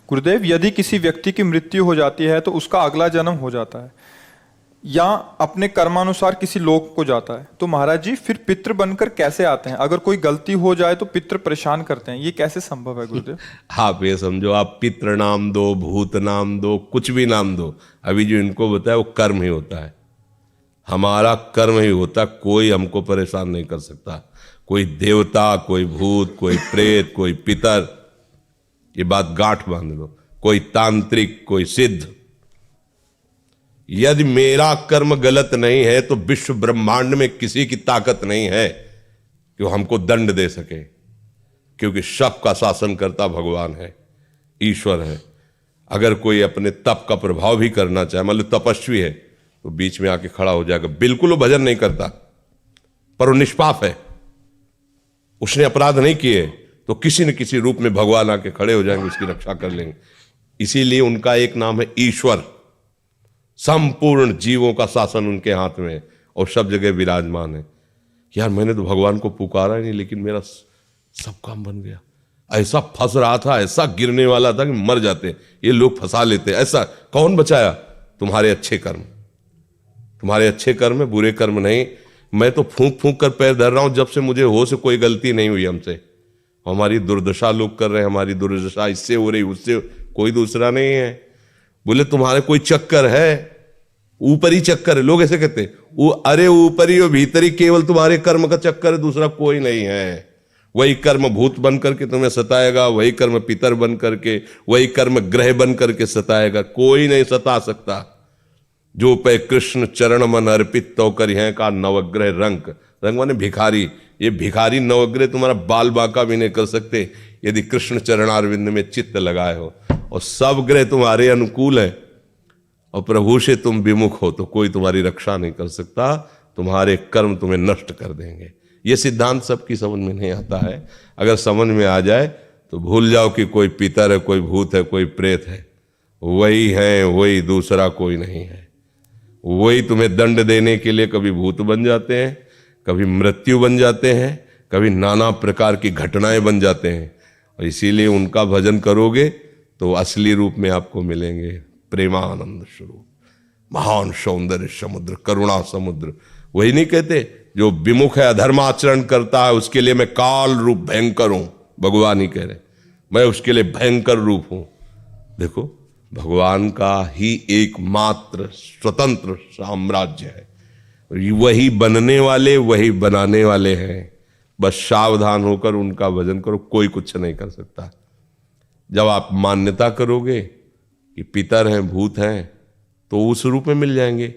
गुरुदेव, यदि किसी व्यक्ति की मृत्यु हो जाती है तो उसका अगला जन्म हो जाता है या अपने कर्मानुसार किसी लोक को जाता है, तो महाराज जी फिर पितृ बनकर कैसे आते हैं? अगर कोई गलती हो जाए तो पितृ परेशान करते हैं, ये कैसे संभव है गुरुदेव? आप ये समझो, आप पितृ नाम दो, भूत नाम दो, कुछ भी नाम दो, अभी जो इनको बताया वो कर्म ही होता है। हमारा कर्म ही होता, कोई हमको परेशान नहीं कर सकता। कोई देवता, कोई भूत, कोई प्रेत, कोई पितर, ये बात गांठ बांध लो, कोई तांत्रिक, कोई सिद्ध। यदि मेरा कर्म गलत नहीं है तो विश्व ब्रह्मांड में किसी की ताकत नहीं है कि वो हमको दंड दे सके, क्योंकि सबका शासन करता भगवान है, ईश्वर है। अगर कोई अपने तप का प्रभाव भी करना चाहे, मान लो तपस्वी है, तो बीच में आके खड़ा हो जाएगा, बिल्कुल वो भजन नहीं करता पर वो निष्पाप है, उसने अपराध नहीं किए, तो किसी न किसी रूप में भगवान आके खड़े हो जाएंगे, उसकी रक्षा कर लेंगे। इसीलिए उनका एक नाम है ईश्वर। संपूर्ण जीवों का शासन उनके हाथ में है और सब जगह विराजमान है। यार मैंने तो भगवान को पुकारा ही नहीं, लेकिन मेरा सब काम बन गया। ऐसा फंस रहा था, ऐसा गिरने वाला था कि मर जाते, ये लोग फंसा लेते। ऐसा कौन बचाया? तुम्हारे अच्छे कर्म, तुम्हारे अच्छे कर्म है, बुरे कर्म नहीं। मैं तो फूंक फूंक कर पैर धर रहा हूं, जब से मुझे होश, कोई गलती नहीं हुई हमसे। हमारी दुर्दशा लोग कर रहे हैं, हमारी दुर्दशा इससे हो रही, उससे, कोई दूसरा नहीं है। बोले तुम्हारे कोई चक्कर है? ऊपरी चक्कर है, लोग ऐसे कहते हैं। वो अरे ऊपरी और भीतरी, केवल तुम्हारे कर्म का चक्कर है, दूसरा कोई नहीं है। वही कर्म भूत बन करके तुम्हें सताएगा, वही कर्म पितर बन करके, वही कर्म ग्रह बन करके सताएगा, कोई नहीं सता सकता। जो पे कृष्ण चरण मन अर्पित तो कर है का नवग्रह रंग, रंग माने भिखारी। ये भिखारी नवग्रह तुम्हारा बाल बांका भी नहीं कर सकते यदि कृष्ण चरणारविंद में चित्त लगाए हो। और सब ग्रह तुम्हारे अनुकूल है और प्रभु से तुम विमुख हो तो कोई तुम्हारी रक्षा नहीं कर सकता, तुम्हारे कर्म तुम्हें नष्ट कर देंगे। ये सिद्धांत सबकी समझ में नहीं आता है। अगर समझ में आ जाए तो भूल जाओ कि कोई पितर है, कोई भूत है, कोई प्रेत है। वही है, वही, दूसरा कोई नहीं है। वही तुम्हें दंड देने के लिए कभी भूत बन जाते हैं, कभी मृत्यु बन जाते हैं, कभी नाना प्रकार की घटनाएं बन जाते हैं। और इसीलिए उनका भजन करोगे तो असली रूप में आपको मिलेंगे प्रेमानंद स्वरूप, महान सौंदर्य समुद्र, करुणा समुद्र। वही नहीं कहते जो विमुख है, अधर्माचरण करता है, उसके लिए मैं काल रूप भयंकर हूं। भगवान ही कह रहे मैं उसके लिए भयंकर रूप हूं। देखो, भगवान का ही एकमात्र स्वतंत्र साम्राज्य है, वही बनने वाले, वही बनाने वाले हैं। बस सावधान होकर उनका भजन करो, कोई कुछ नहीं कर सकता। जब आप मान्यता करोगे कि पितर हैं, भूत हैं, तो उस रूप में मिल जाएंगे।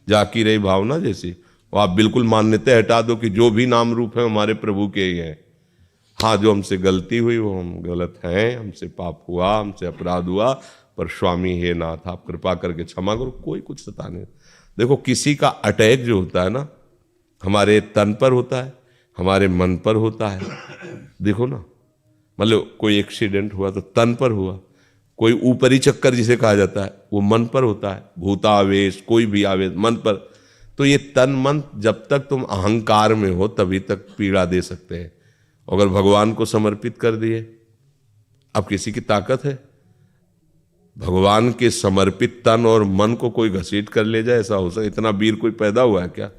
जाकी रही भावना जैसी, वो आप बिल्कुल मान्यता हटा दो कि जो भी नाम रूप है हमारे प्रभु के ही हैं। हाँ, जो हमसे गलती हुई वो हम गलत हैं, हमसे पाप हुआ, हमसे अपराध हुआ, पर स्वामी हे नाथ आप कृपा करके क्षमा करो, कोई कुछ सता नहीं। देखो, किसी का अटैक जो होता है ना, हमारे तन पर होता है, हमारे मन पर होता है। देखो ना, मतलब कोई एक्सीडेंट हुआ तो तन पर हुआ, कोई ऊपरी चक्कर जिसे कहा जाता है वो मन पर होता है, भूतावेश, कोई भी आवेश मन पर। तो ये तन मन जब तक तुम अहंकार में हो तभी तक पीड़ा दे सकते हैं। अगर भगवान को समर्पित कर दिए, अब किसी की ताकत है? भगवान के समर्पित तन और मन को कोई घसीट कर ले जाए, ऐसा हो सकता? इतना वीर कोई पैदा हुआ है क्या?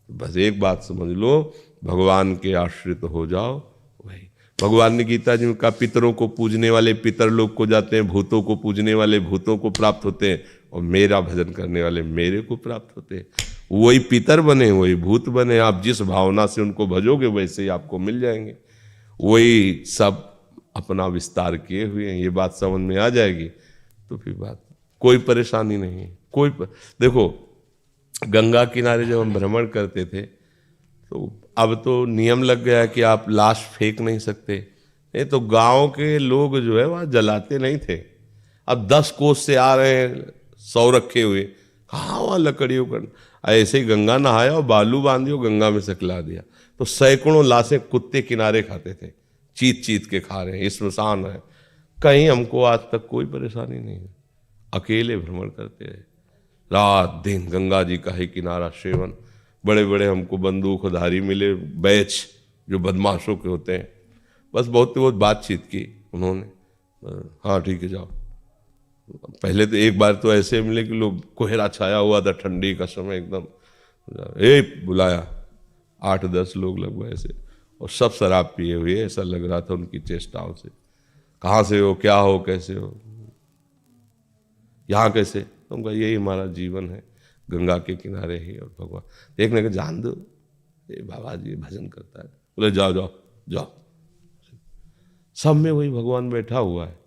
बस एक बात समझ लो, भगवान के आश्रित हो जाओ। वही भगवान ने गीता जी में कहा, पितरों को पूजने वाले पितर लोग को जाते हैं, भूतों को पूजने वाले भूतों को प्राप्त होते हैं, और मेरा भजन करने वाले मेरे को प्राप्त होते हैं। वही पितर बने, वही भूत बने, आप जिस भावना से उनको भजोगे वैसे ही आपको मिल जाएंगे। वही सब अपना विस्तार किए हुए हैं। ये बात समझ में आ जाएगी तो फिर बात, कोई परेशानी नहीं है। देखो, गंगा किनारे जब हम भ्रमण करते थे तो अब तो नियम लग गया कि आप लाश फेंक नहीं सकते। नहीं तो गांव के लोग जो है वहाँ जलाते नहीं थे। अब 10 कोस से आ रहे हैं, 100 रखे हुए, कहाँ वहाँ लकड़ियों का। ऐसे ही गंगा नहाया और बालू बांधियो, गंगा में सकला दिया, तो सैकड़ों लाशें कुत्ते किनारे खाते थे, चीत चीत के खा रहे हैं। स्मशान है, कहीं हमको आज तक कोई परेशानी नहीं है। अकेले भ्रमण करते रहे, रात दिन गंगा जी का ही किनारा सेवन। बड़े बड़े हमको बंदूकधारी मिले, बैच जो बदमाशों के होते हैं, बस बहुत बहुत बातचीत की उन्होंने। हाँ ठीक है, जाओ। पहले तो एक बार तो ऐसे मिले कि लोग कोहरा छाया हुआ था, ठंडी का समय एकदम, ए बुलाया 8-10 लोग लगभग ऐसे, और सब शराब पिए हुए, ऐसा लग रहा था उनकी चेष्टाओं से। कहाँ से हो, क्या हो, कैसे हो, यहाँ कैसे? तो उनका यही हमारा जीवन है, गंगा के किनारे ही। और भगवान देखने का जान दो, ये बाबा जी भजन करता है, बोले जाओ जाओ जाओ। सब में वही भगवान बैठा हुआ है।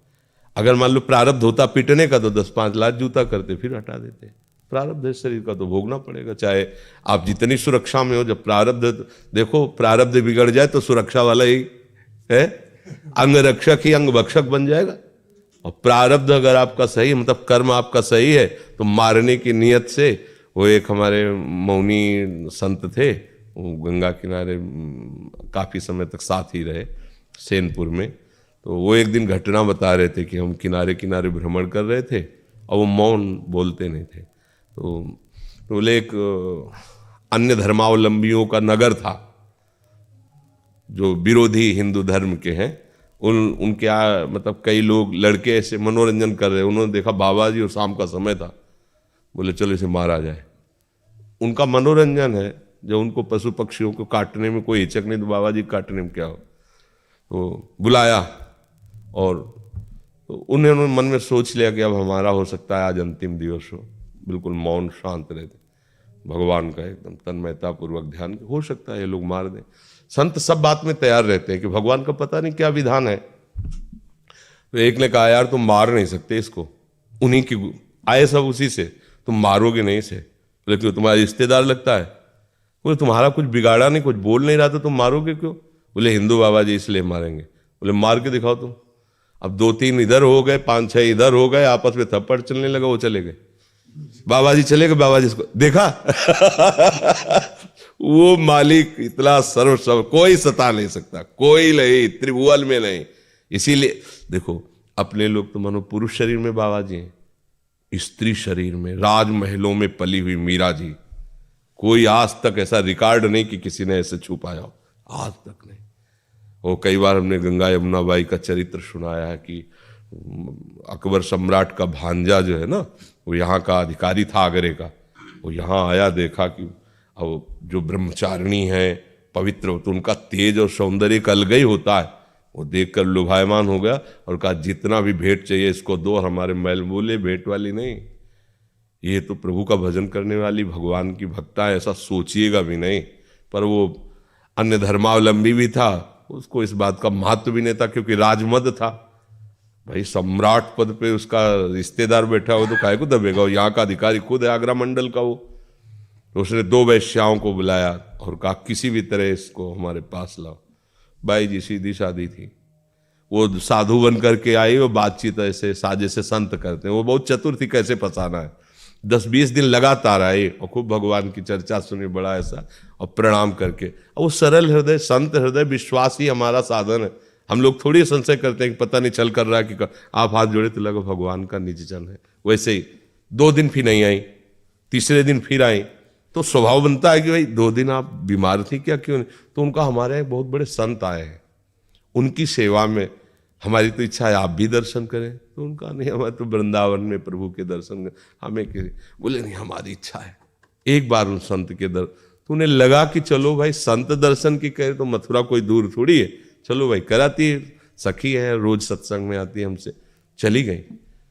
अगर मान लो प्रारब्ध होता पीटने का तो 10-5 लाख जूता करते, फिर हटा देते। प्रारब्ध है शरीर का तो भोगना पड़ेगा, चाहे आप जितनी सुरक्षा में हो। जब प्रारब्ध, देखो प्रारब्ध बिगड़ जाए तो सुरक्षा वाला ही है, अंग रक्षक ही अंग भक्षक बन जाएगा। और प्रारब्ध अगर आपका सही है, मतलब कर्म आपका सही है, तो मारने की नियत से, वो एक हमारे मौनी संत थे, वो गंगा किनारे काफी समय तक साथ ही रहे सेनपुर में। तो वो एक दिन घटना बता रहे थे कि हम किनारे किनारे भ्रमण कर रहे थे और वो मौन बोलते नहीं थे। तो बोले एक अन्य धर्मावलंबियों का नगर था, जो विरोधी हिंदू धर्म के हैं, उनके मतलब कई लोग लड़के ऐसे मनोरंजन कर रहे, उन्होंने देखा बाबा जी और शाम का समय था, बोले चलो इसे मारा जाए। उनका मनोरंजन है, जब उनको पशु पक्षियों को काटने में कोई हिचक नहीं, तो बाबा जी काटने में क्या हो। तो बुलाया, और तो उन्होंने मन में सोच लिया कि अब हमारा हो सकता है आज अंतिम दिवस हो। बिल्कुल मौन शांत रहते, भगवान का एकदम तन्मयता पूर्वक ध्यान, हो सकता है ये लोग मार दें। संत सब बात में तैयार रहते हैं कि भगवान का पता नहीं क्या विधान है। तो एक ने कहा यार तुम मार नहीं सकते इसको, उन्हीं की आए सब उसी से, तुम मारोगे नहीं इसे। बोले क्यों, तुम्हारा रिश्तेदार लगता है? बोले तुम्हारा कुछ बिगाड़ा नहीं, कुछ बोल नहीं रहा था, तुम मारोगे क्यों? बोले हिंदू बाबा जी इसलिए मारेंगे। बोले मार के दिखाओ तुम। अब 2-3 इधर हो गए, 5-6 इधर हो गए, आपस में थप्पड़ चलने लगा, वो चले गए, बाबा जी चले गए। बाबा जी इसको देखा वो मालिक इतना सर्व कोई सता नहीं सकता, कोई नहीं, त्रिभुवन में नहीं। इसीलिए देखो अपने लोग तो मानो पुरुष शरीर में बाबा जी हैं, स्त्री शरीर में राजमहलों में पली हुई मीरा जी, कोई आज तक ऐसा रिकॉर्ड नहीं कि किसी ने ऐसे छू पाया हो, आज तक नहीं। वो कई बार हमने गंगा यमुना बाई का चरित्र सुनाया है कि अकबर सम्राट का भांजा जो है ना, वो यहाँ का अधिकारी था आगरे का, वो यहाँ आया, देखा कि अब जो ब्रह्मचारिणी है पवित्र, तो उनका तेज और सौंदर्य एक अलग ही होता है। वो देखकर लुभायमान हो गया और कहा जितना भी भेंट चाहिए इसको दो, और हमारे मैल। बोले भेंट वाली नहीं, ये तो प्रभु का भजन करने वाली भगवान की भक्ता है, ऐसा सोचिएगा भी नहीं। पर वो अन्य धर्मावलंबी भी था, उसको इस बात का महत्व भी नहीं था, क्योंकि राजमद था भाई, सम्राट पद पे उसका रिश्तेदार बैठा हो तो काहे को दबेगा, वो यहाँ का अधिकारी खुद है, आगरा मंडल का वो। तो उसने 2 वैश्याओं को बुलाया और कहा किसी भी तरह इसको हमारे पास लाओ। बाई जी सीधी सादी थी, वो साधु बन करके आई, वो बातचीत ऐसे साजे से संत करते हैं, वो बहुत चतुर थी कैसे फंसाना है। 10-20 दिन लगातार आई और खूब भगवान की चर्चा सुनी, बड़ा ऐसा, और प्रणाम करके। और वो सरल हृदय, संत हृदय, विश्वास ही हमारा साधन है। हम लोग थोड़ी संशय करते हैं कि पता नहीं चल कर रहा है कि आप हाथ जोड़े तो लगा भगवान का निज जन है। वैसे ही 2 दिन फिर नहीं आई, तीसरे दिन फिर आई, तो स्वभाव बनता है कि भाई 2 दिन आप बीमार थी क्या, क्यों नहीं? तो उनका हमारे यहाँ बहुत बड़े संत आए हैं, उनकी सेवा में हमारी तो इच्छा है आप भी दर्शन करें। तो उनका नहीं, हमारे तो वृंदावन में प्रभु के दर्शन हमें के। बोले नहीं हमारी इच्छा है एक बार उन संत के दर्शन। तो उन्हें लगा कि चलो भाई संत दर्शन की कहे तो मथुरा कोई दूर थोड़ी है, चलो भाई कराती है, सखी है, रोज सत्संग में आती है हमसे। चली गई,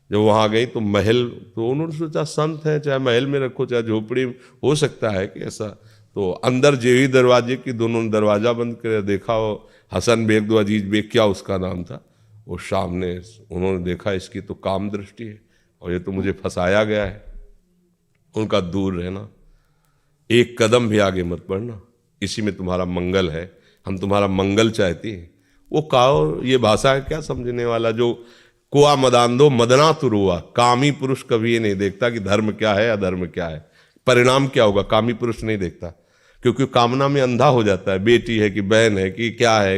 जब वहाँ गई तो महल, तो उन्होंने सोचा संत है, चाहे महल में रखो चाहे झोपड़ी, हो सकता है कि ऐसा। तो अंदर जेवी दरवाजे की दोनों दरवाजा बंद कर देखा, वो हसन बेग दो अजीज बेग क्या उसका नाम था, वो सामने उन्होंने देखा इसकी तो काम दृष्टि है और ये तो मुझे फंसाया गया है। उनका दूर रहना, एक कदम भी आगे मत बढ़ना, इसी में तुम्हारा मंगल है, हम तुम्हारा मंगल चाहते हैं। वो काओ ये भाषा है क्या समझने वाला, जो कुआ मदान मदना तुरुआ, कामी पुरुष कभी ये नहीं देखता कि धर्म क्या है अधर्म क्या है, परिणाम क्या होगा, कामी पुरुष नहीं देखता, क्योंकि कामना में अंधा हो जाता है। बेटी है कि बहन है कि क्या है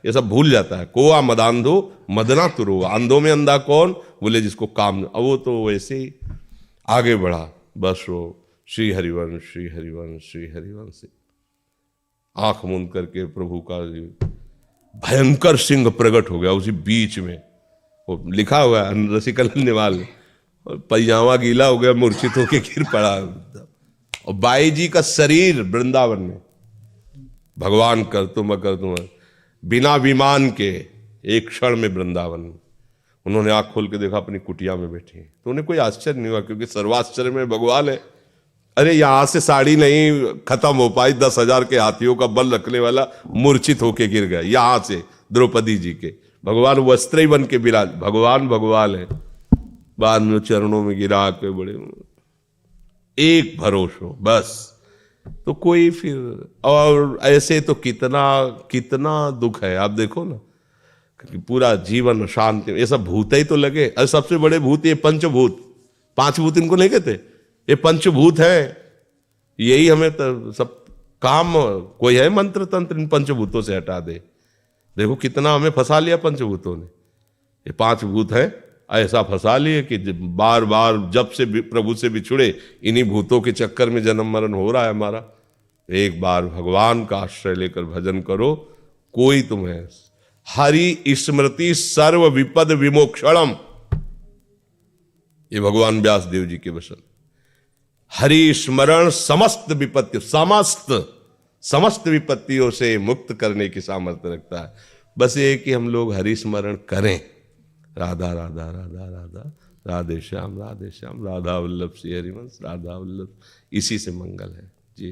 ये सब भूल जाता है। कोआ मदांधो मदना तुरुआ, अंधों में अंधा कौन, बोले जिसको काम। अब वो तो वैसे ही आगे बढ़ा, बस वो श्री हरिवंश श्री हरिवंश श्री हरिवंश से आंख मूंद करके प्रभु का भयंकर सिंह प्रकट हो गया उसी बीच में। वो लिखा हुआ है रसिकल निवाल, और पैजामा गीला हो गया, मूर्छित होके गिर पड़ा। और बाई जी का शरीर वृंदावन में, भगवान कर तुम बिना विमान के एक क्षण में वृंदावन में। उन्होंने आंख खोल के देखा अपनी कुटिया में बैठी, तो उन्हें कोई आश्चर्य नहीं हुआ, क्योंकि सर्वाश्चर्य में भगवान है। अरे यहां से साड़ी नहीं खत्म हो पाई, 10,000 के हाथियों का बल रखने वाला मूर्छित होके गिर गया। यहां से द्रौपदी जी के भगवान वस्त्र ही बन के विराज, भगवान है। बाद में चरणों में गिरा के बड़े एक भरोसा बस। तो कोई फिर, और ऐसे तो कितना दुख है। आप देखो ना, कि पूरा जीवन शांति, ये सब भूत ही तो लगे। अरे सबसे बड़े भूत ये पंचभूत, 5 भूत इनको नहीं कहते, ये पंचभूत है। यही हमें तो सब काम, कोई है मंत्र तंत्र इन पंचभूतों से हटा दे। देखो कितना हमें फंसा लिया पंचभूतों ने। ये 5 भूत है, ऐसा फंसा लिए कि बार बार जब से प्रभु से बिछुड़े इन्हीं भूतों के चक्कर में जन्म मरण हो रहा है हमारा। एक बार भगवान का आश्रय लेकर भजन करो, कोई तुम्हें, हरि स्मृति सर्व विपद विमोक्षणम, ये भगवान व्यास देव जी के वचन। हरि स्मरण समस्त विपत्ति, समस्त विपत्तियों से मुक्त करने की सामर्थ्य रखता है। बस ये कि हम लोग हरि स्मरण करें। राधा राधा राधा राधा, राधे श्याम राधा वल्लभ श्री हरिवंश, राधा वल्लभ। इसी से मंगल है जी।